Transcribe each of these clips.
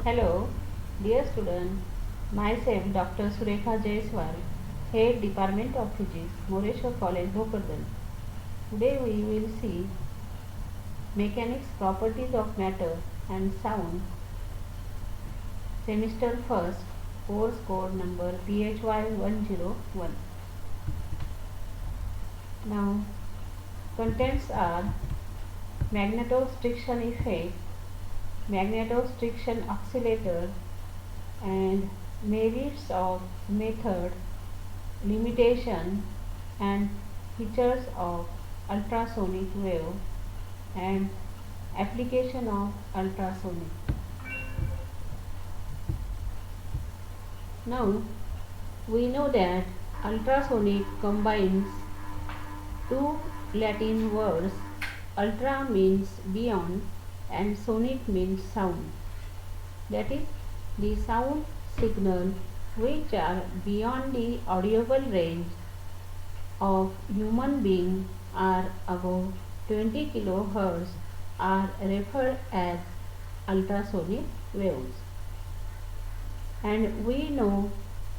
Hello, dear student. Myself, Dr. Surekha Jaiswal, Head Department of Physics, Moreshwar College, Bhopardhan. Today we will see mechanics properties of matter and sound. Semester first, course code number PHY 101. Now, contents are magnetostriction effect, magnetostriction oscillator, and merits of method, limitation and features of ultrasonic wave and application of ultrasonic. Now we know that ultrasonic combines two Latin words. Ultra means beyond and sonic means sound. That is, the sound signal which are beyond the audible range of human being are above 20 kHz are referred as ultrasonic waves. And we know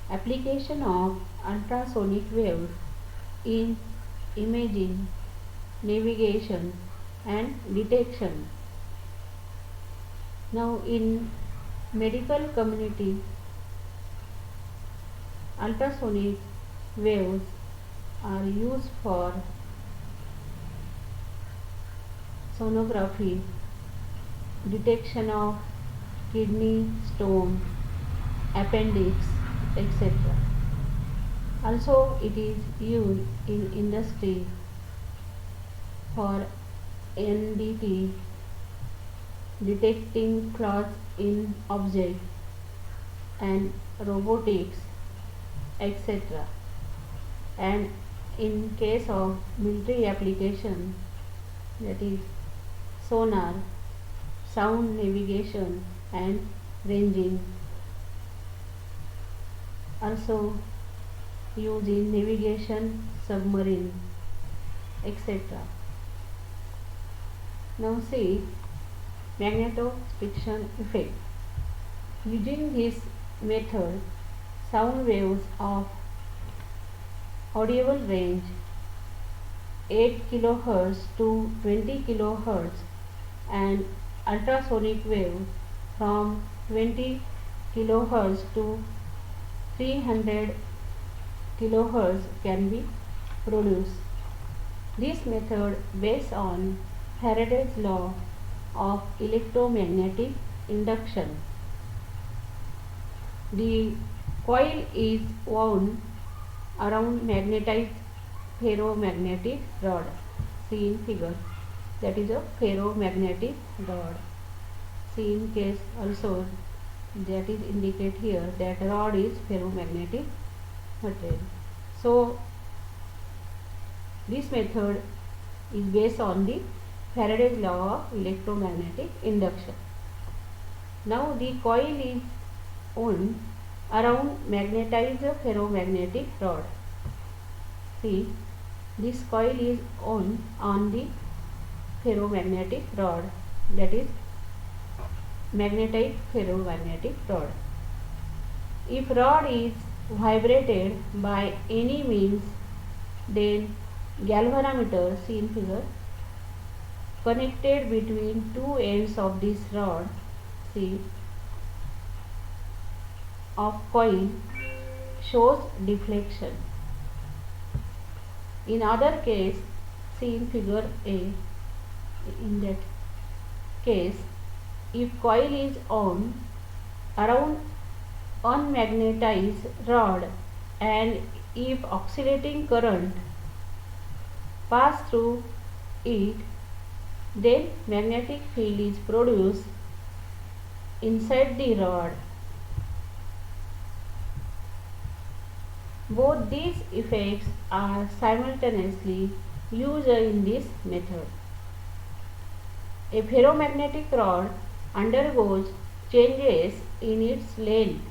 application of ultrasonic waves in imaging, navigation and detection. Now in medical community, ultrasonic waves are used for sonography, detection of kidney stone, appendix, etc. Also it is used in industry for NDT, detecting clots in object, and robotics, etc. And in case of military application, that is sonar, sound navigation and ranging, also used in navigation, submarine, etc. Now see magnetostriction effect. Using this method, sound waves of audible range 8 kHz to 20 kHz and ultrasonic waves from 20 kHz to 300 kHz can be produced. This method based on Faraday's law of electromagnetic induction. The coil is wound around magnetized ferromagnetic rod. See in figure, that is a ferromagnetic rod. See in case also that is indicate here that rod is ferromagnetic material. So this method is based on the Faraday's law of electromagnetic induction. Now the coil is wound around magnetized ferromagnetic rod. See, this coil is wound on the ferromagnetic rod, that is magnetized ferromagnetic rod. If rod is vibrated by any means, then galvanometer, see in figure, connected between two ends of this rod, see, of coil shows deflection. In other case, see in figure A, in that case, if coil is on around unmagnetized rod and if oscillating current pass through it, then magnetic field is produced inside the rod. Both these effects are simultaneously used in this method. A ferromagnetic rod undergoes changes in its length.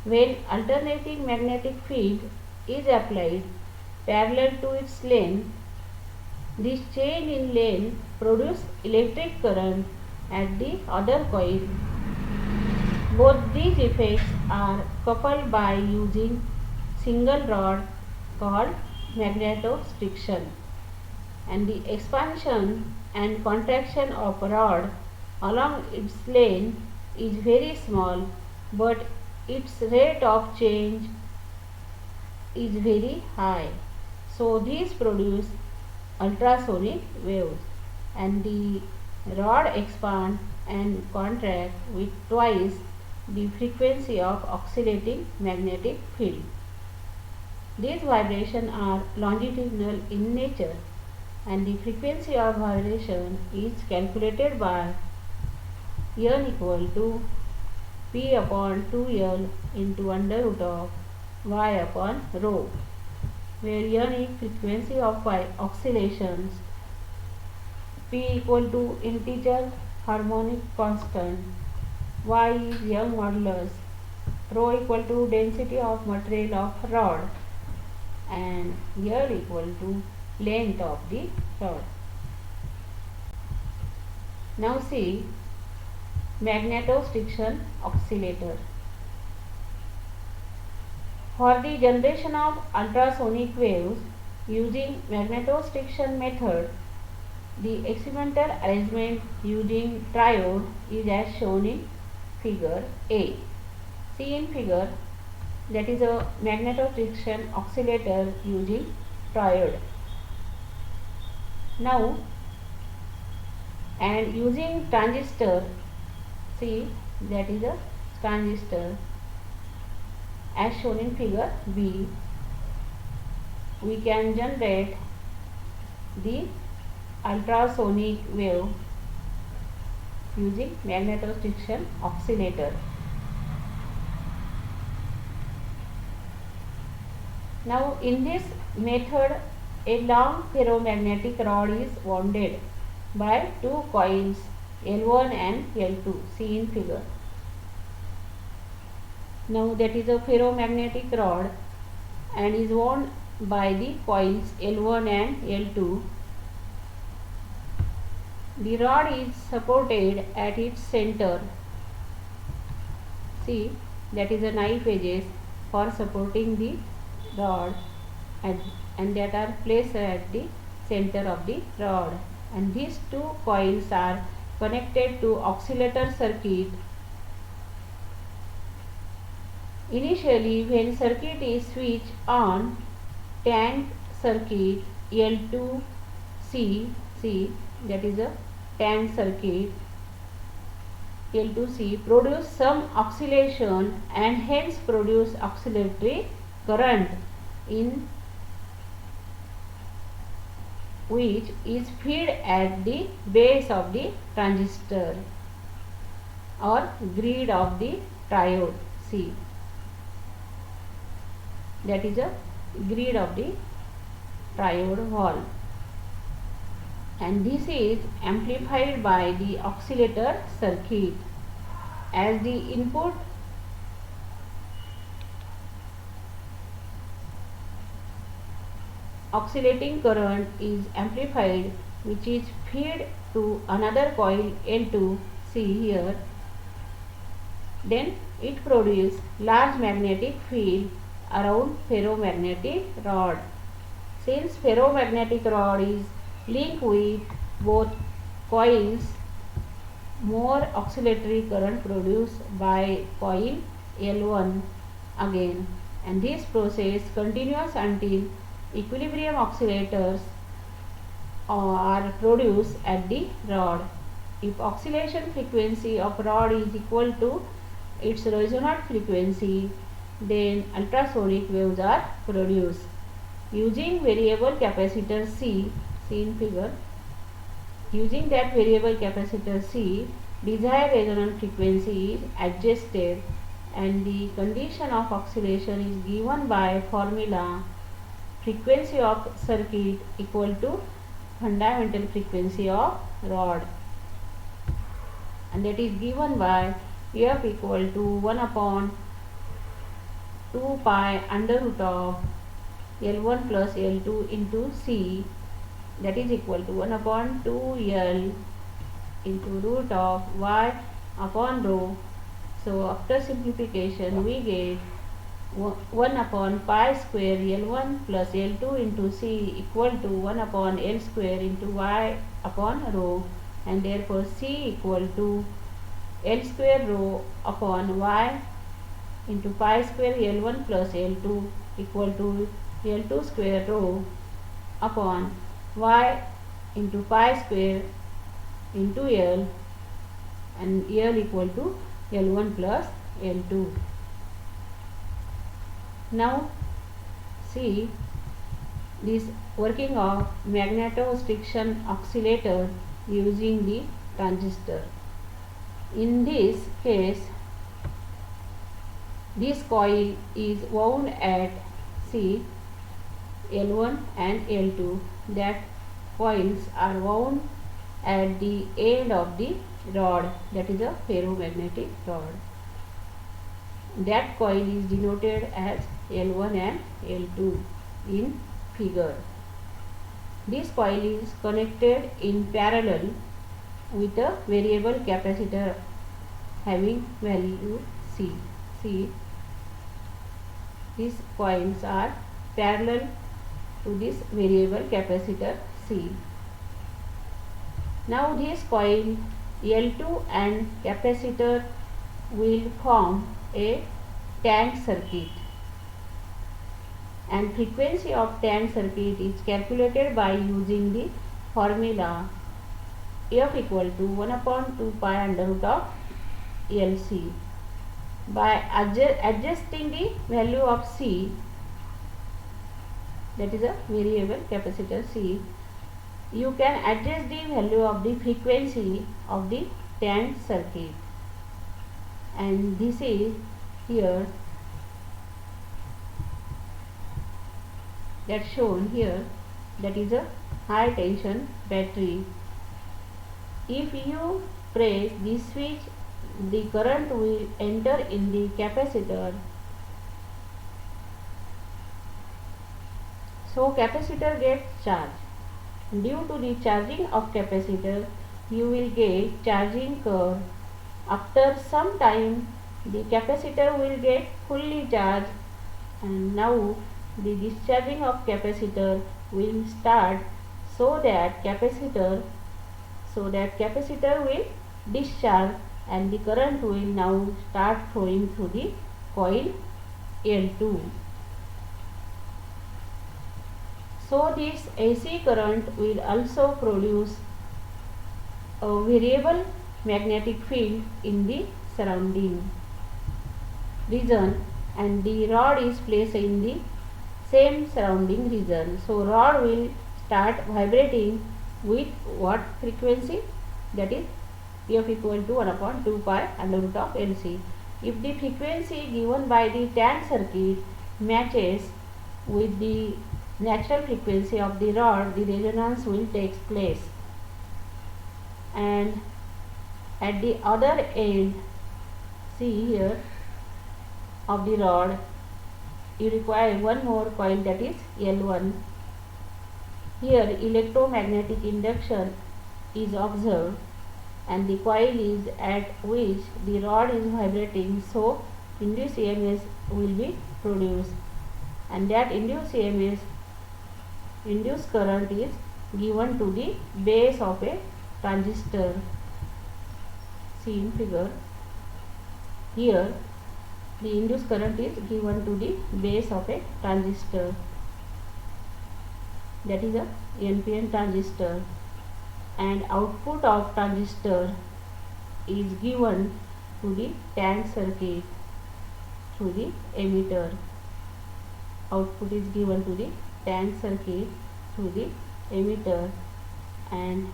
When alternating magnetic field is applied parallel to its length, this change in length produces electric current at the other coil Both these effects are coupled by using single rod called magnetostriction, and the expansion and contraction of a rod along its length is very small, but its rate of change is very high. So these produce ultrasonic waves, and the rod expand and contract with twice the frequency of oscillating magnetic field. These vibrations are longitudinal in nature, and the frequency of vibration is calculated by n equal to p upon 2l into under root of y upon rho, where n is frequency of oscillations, p equal to integer harmonic constant, y is Young modulus, rho equal to density of material of rod, and L equal to length of the rod. Now see magnetostriction oscillator. For the generation of ultrasonic waves using magnetostriction method, the experimental arrangement using triode is as shown in figure A. See in figure, that is a magnetostriction oscillator using triode. Now, and using transistor, see that is a transistor as shown in figure B, we can generate the ultrasonic wave using magnetostriction oscillator. Now in this method, a long ferromagnetic rod is wounded by two coils L1 and L2, see in figure. Now that is a ferromagnetic rod and is wound by the coils L1 and L2. The rod is supported at its center. See, that is a knife edges for supporting the rod, and that are placed at the center of the rod, and these two coils are connected to oscillator circuit. Initially, when circuit is switched on, tank circuit L2C, that is a tank circuit L2C, produce some oscillation and hence produce oscillatory current, in which is fed at the base of the transistor or grid of the triode. See, that is a grid of the triode wall, and this is amplified by the oscillator circuit. As the input oscillating current is amplified, which is fed to another coil L2, see here, then it produces large magnetic field around ferromagnetic rod. Since ferromagnetic rod is linked with both coils, more oscillatory current produced by coil L1 again, and this process continues until equilibrium oscillators are produced at the rod. If oscillation frequency of rod is equal to its resonant frequency, then ultrasonic waves are produced. Using variable capacitor C, see in figure, using that variable capacitor C, desired resonant frequency is adjusted, and the condition of oscillation is given by formula frequency of circuit equal to fundamental frequency of rod, and that is given by F equal to 1 upon 2 pi under root of L1 plus L2 into C, that is equal to 1 upon 2L into root of Y upon rho So after simplification we get 1 upon pi square L1 plus L2 into C equal to 1 upon L square into Y upon rho, and therefore C equal to L square rho upon Y into pi square L1 plus L2 equal to L2 square rho upon Y into pi square into L, and L equal to L1 plus L2. Now see this working of magnetostriction oscillator using the transistor. In this case, this coil is wound at C L1 and L2. That coils are wound at the end of the rod, that is a ferromagnetic rod. That coil is denoted as L1 and L2 in figure. This coil is connected in parallel with a variable capacitor having value C. See, these coils are parallel to this variable capacitor C. Now this coil L2 and capacitor will form a tank circuit, and frequency of tank circuit is calculated by using the formula F equal to 1 upon 2 pi under root of LC. By adjusting the value of C, that is a variable capacitor C, you can adjust the value of the frequency of the tank circuit, and this is here that shown here, that is a high tension battery. If you press this switch, the current will enter in the capacitor. So capacitor gets charged. Due to the charging of capacitor, you will get charging curve. After some time, the capacitor will get fully charged, and now the discharging of capacitor will start, so that capacitor will discharge, and the current will now start flowing through the coil L2. So this AC current will also produce a variable magnetic field in the surrounding region, and the rod is placed in the same surrounding region. So rod will start vibrating with what frequency? That is F equal to 1 upon 2 pi under root of LC. If the frequency given by the tank circuit matches with the natural frequency of the rod, the resonance will take place. And at the other end, see here, of the rod, you require one more coil, that is L1. Here electromagnetic induction is observed, and the coil is at which the rod is vibrating, so induced EMF will be produced, and that induced current is given to the base of a transistor. See in figure, here the induced current is given to the base of a transistor, that is a NPN transistor, and output of transistor is given to the tank circuit through the emitter. Output is given to the tank circuit through the emitter, and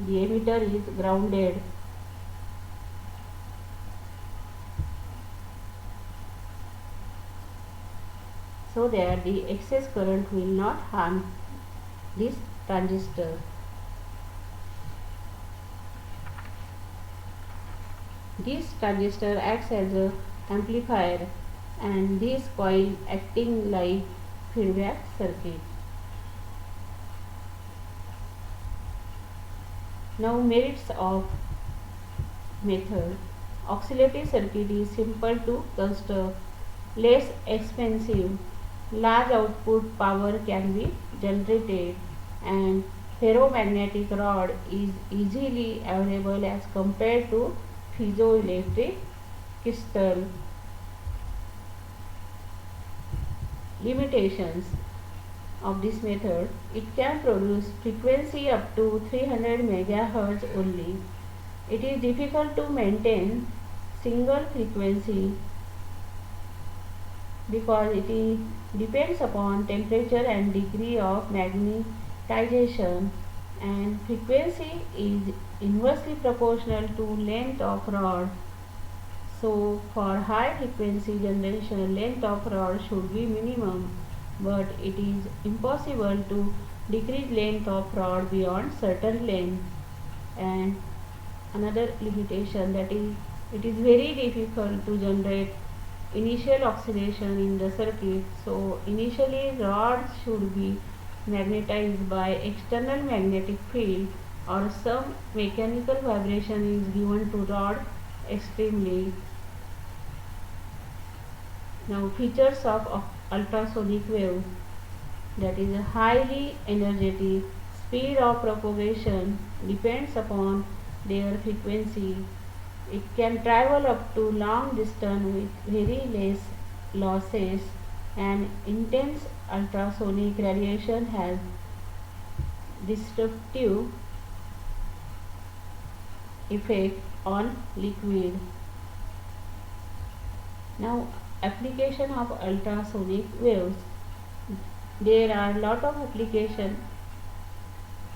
the emitter is grounded. So that the excess current will not harm this transistor. This transistor acts as a amplifier, and this coil acting like feedback circuit. Now merits of method Oscillating circuit is simple to construct, less expensive, large output power can be generated, and ferromagnetic rod is easily available as compared to piezoelectric crystal. Limitations of this method: it can produce frequency up to 300 MHz only. It is difficult to maintain single frequency because depends upon temperature and degree of magnetization, and frequency is inversely proportional to length of rod. So for high frequency generation, length of rod should be minimum, but it is impossible to decrease length of rod beyond certain length. And another limitation, that is, it is very difficult to generate initial oscillation in the circuit. So initially rods should be magnetized by external magnetic field, or some mechanical vibration is given to rod extremely. Now features of ultrasonic wave, that is a highly energetic, speed of propagation depends upon their frequency. It can travel up to long distance with very less losses, and intense ultrasonic radiation has disruptive effect on liquid. Now application of ultrasonic waves. There are lot of application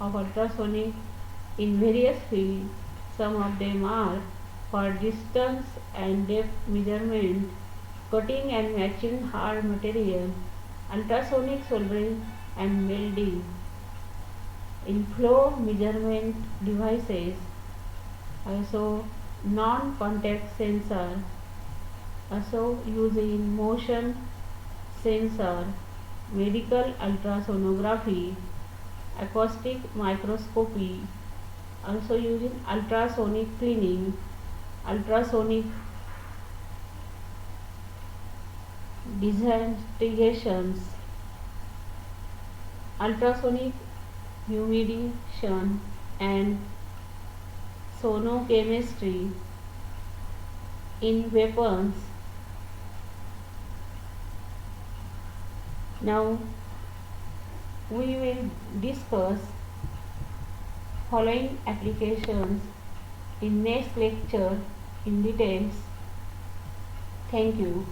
of ultrasonic in various fields. Some of them are for distance and depth measurement, cutting and matching hard material, ultrasonic soldering and welding, in flow measurement devices, also non-contact sensor, also used in motion sensor, medical ultrasonography, acoustic microscopy, also using ultrasonic cleaning, ultrasonic desintegrations, ultrasonic humidation, and sonochemistry in weapons. Now we will discuss following applications in next lecture in details. Thank you.